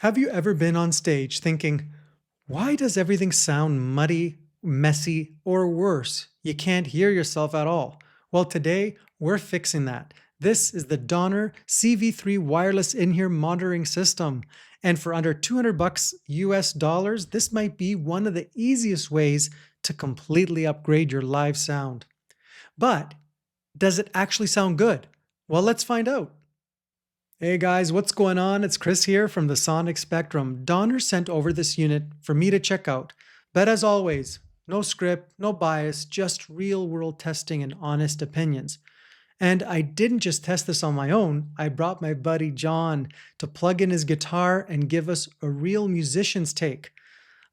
Have you ever been on stage thinking, why does everything sound muddy, messy, or worse? You can't hear yourself at all. Well, today we're fixing that. This is the Donner CV-3 wireless in-ear monitoring system. And for under 200 bucks US dollars, this might be one of the easiest ways to completely upgrade your live sound. But does it actually sound good? Well, let's find out. Hey guys, what's going on? It's Chris here from the Sonic Spectrum. Donner sent over this unit for me to check out. But as always, no script, no bias, just real world testing and honest opinions. And I didn't just test this on my own, I brought my buddy John to plug in his guitar and give us a real musician's take.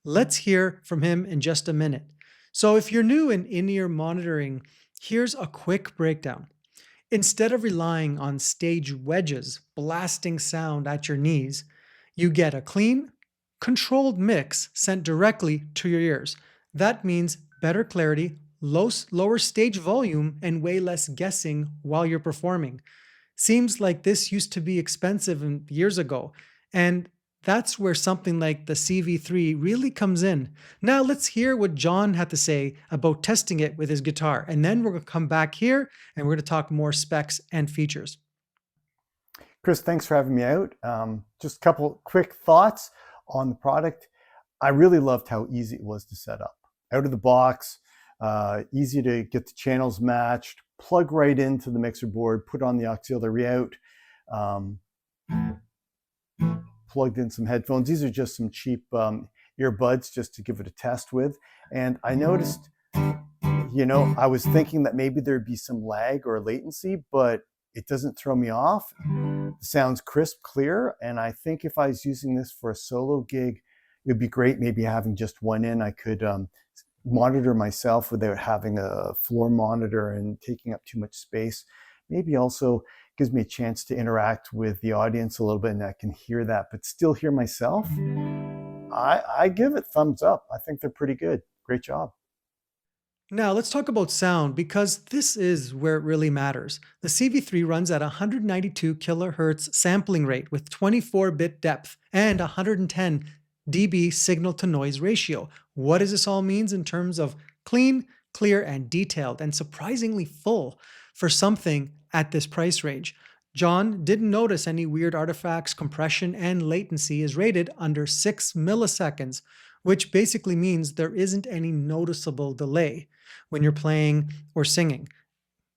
Let's hear from him in just a minute. So if you're new in-ear monitoring, here's a quick breakdown. Instead of relying on stage wedges blasting sound at your knees, you get a clean, controlled mix sent directly to your ears. That means better clarity, lower stage volume, and way less guessing while you're performing. Seems like this used to be expensive years ago, and that's where something like the CV-3 really comes in. Now let's hear what John had to say about testing it with his guitar, and then we're going to come back here and we're going to talk more specs and features. Chris, thanks for having me out. Just a couple quick thoughts on the product. I really loved how easy it was to set up. Out of the box, easy to get the channels matched, plug right into the mixer board, put on the auxiliary out, plugged in some headphones. These are just some cheap earbuds just to give it a test with. And I noticed, I was thinking that maybe there'd be some lag or latency, but it doesn't throw me off. It sounds crisp, clear. And I think if I was using this for a solo gig, it would be great maybe having just one in. I could monitor myself without having a floor monitor and taking up too much space. Maybe also gives me a chance to interact with the audience a little bit, and I can hear that, but still hear myself. I give it thumbs up. I think they're pretty good. Great job. Now let's talk about sound, because this is where it really matters. The CV-3 runs at 192 kilohertz sampling rate with 24-bit depth and 110 dB signal-to-noise ratio. What does this all mean in terms of clean, clear, and detailed, and surprisingly full for something at this price range? John didn't notice any weird artifacts. Compression and latency is rated under 6 milliseconds, which basically means there isn't any noticeable delay when you're playing or singing.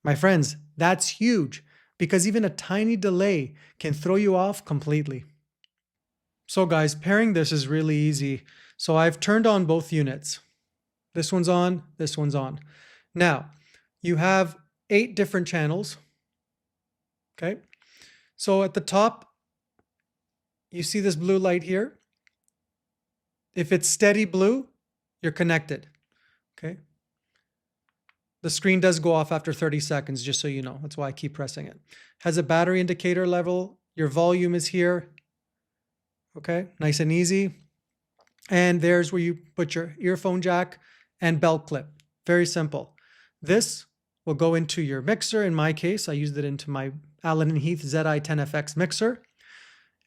My friends, that's huge, because even a tiny delay can throw you off completely. So guys, pairing this is really easy. So I've turned on both units. This one's on, this one's on. Now, you have 8 different channels. Okay, so at the top, you see this blue light here. If it's steady blue, you're connected. Okay, the screen does go off after 30 seconds, just so you know. That's why I keep pressing it. Has a battery indicator level. Your volume is here. Okay, nice and easy. And there's where you put your earphone jack and belt clip. Very simple. This will go into your mixer. In my case, I used it into my Allen & Heath ZI-10FX mixer.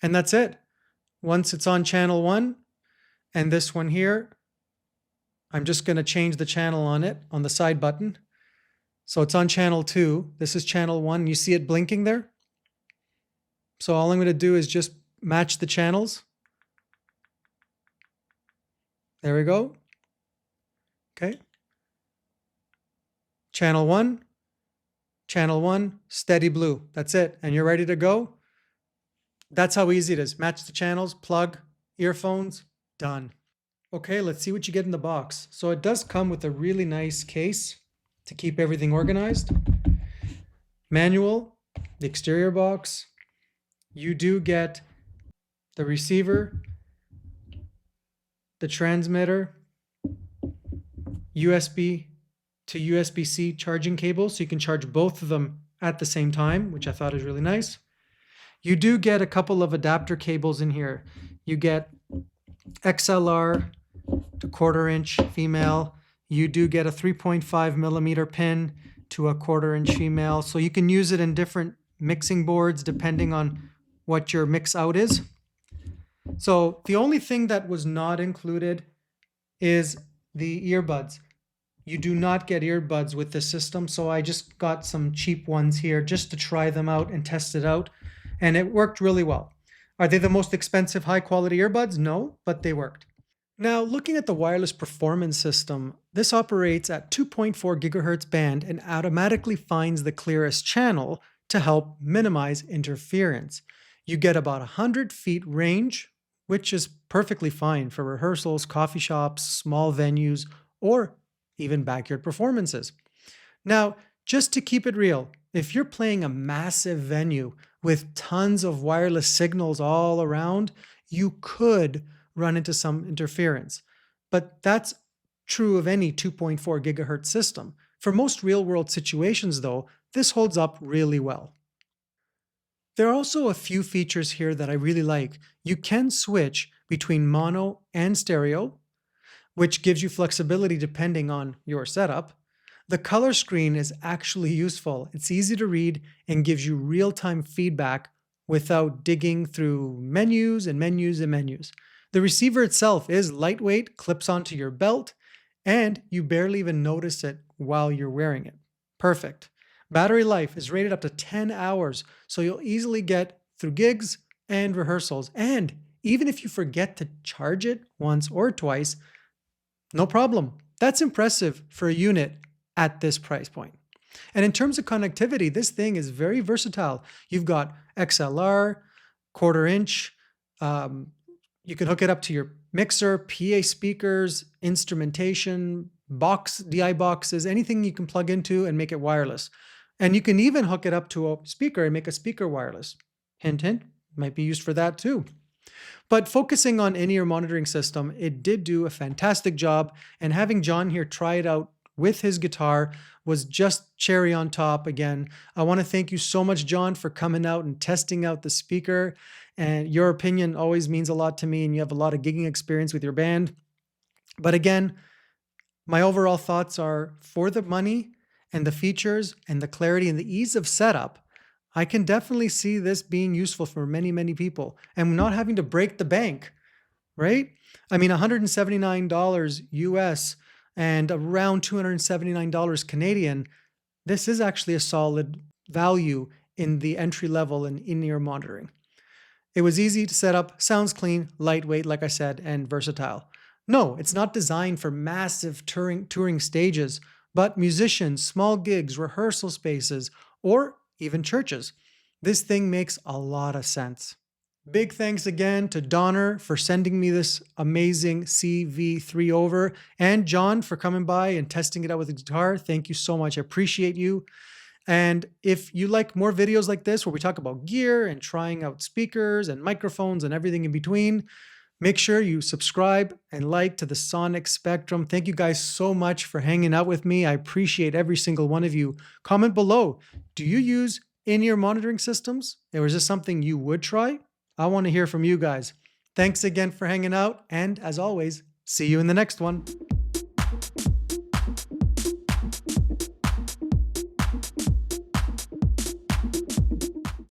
And that's it. Once it's on channel 1, and this one here, I'm just going to change the channel on it on the side button. So it's on channel 2. This is channel 1. You see it blinking there? So all I'm going to do is just match the channels. There we go. Okay. Channel 1, steady blue. That's it. And you're ready to go. That's how easy it is. Match the channels, plug, earphones, done. Okay, let's see what you get in the box. So it does come with a really nice case to keep everything organized. Manual, the exterior box. You do get the receiver, the transmitter, USB to USB-C charging cable, so you can charge both of them at the same time, which I thought is really nice. You do get a couple of adapter cables in here. You get XLR to 1/4 inch female. You do get a 3.5 millimeter pin to a 1/4 inch female, so you can use it in different mixing boards depending on what your mix out is. So the only thing that was not included is the earbuds. You do not get earbuds with this system, so I just got some cheap ones here just to try them out and test it out, and it worked really well. Are they the most expensive high quality earbuds? No, but they worked. Now, looking at the wireless performance system, this operates at 2.4 gigahertz band and automatically finds the clearest channel to help minimize interference. You get about 100 feet range, which is perfectly fine for rehearsals, coffee shops, small venues, or even backyard performances. Now, just to keep it real, if you're playing a massive venue with tons of wireless signals all around, you could run into some interference. But that's true of any 2.4 gigahertz system. For most real world situations, though, this holds up really well. There are also a few features here that I really like. You can switch between mono and stereo, which gives you flexibility depending on your setup. The color screen is actually useful. It's easy to read and gives you real-time feedback without digging through menus and menus and menus. The receiver itself is lightweight, clips onto your belt, and you barely even notice it while you're wearing it. Perfect. Battery life is rated up to 10 hours, so you'll easily get through gigs and rehearsals. And even if you forget to charge it once or twice, no problem. That's impressive for a unit at this price point. And in terms of connectivity, this thing is very versatile. You've got XLR, quarter inch. You can hook it up to your mixer, PA speakers, instrumentation, DI boxes, anything you can plug into and make it wireless. And you can even hook it up to a speaker and make a speaker wireless. Hint, hint, might be used for that too. But focusing on in-ear monitoring system, it did do a fantastic job, and having John here try it out with his guitar was just cherry on top again. I want to thank you so much, John, for coming out and testing out the speaker. And your opinion always means a lot to me, and you have a lot of gigging experience with your band. But again, my overall thoughts are for the money and the features and the clarity and the ease of setup, I can definitely see this being useful for many, many people and not having to break the bank, right? I mean, $179 US and around $279 Canadian, this is actually a solid value in the entry level and in-ear monitoring. It was easy to set up, sounds clean, lightweight, like I said, and versatile. No, it's not designed for massive touring stages, but musicians, small gigs, rehearsal spaces, or even churches. This thing makes a lot of sense. Big thanks again to Donner for sending me this amazing CV-3 over, and John for coming by and testing it out with the guitar. Thank you so much. I appreciate you. And if you like more videos like this where we talk about gear and trying out speakers and microphones and everything in between, make sure you subscribe and like to the Sonic Spectrum. Thank you guys so much for hanging out with me. I appreciate every single one of you. Comment below. Do you use in-ear monitoring systems? Or is this something you would try? I want to hear from you guys. Thanks again for hanging out. And as always, see you in the next one.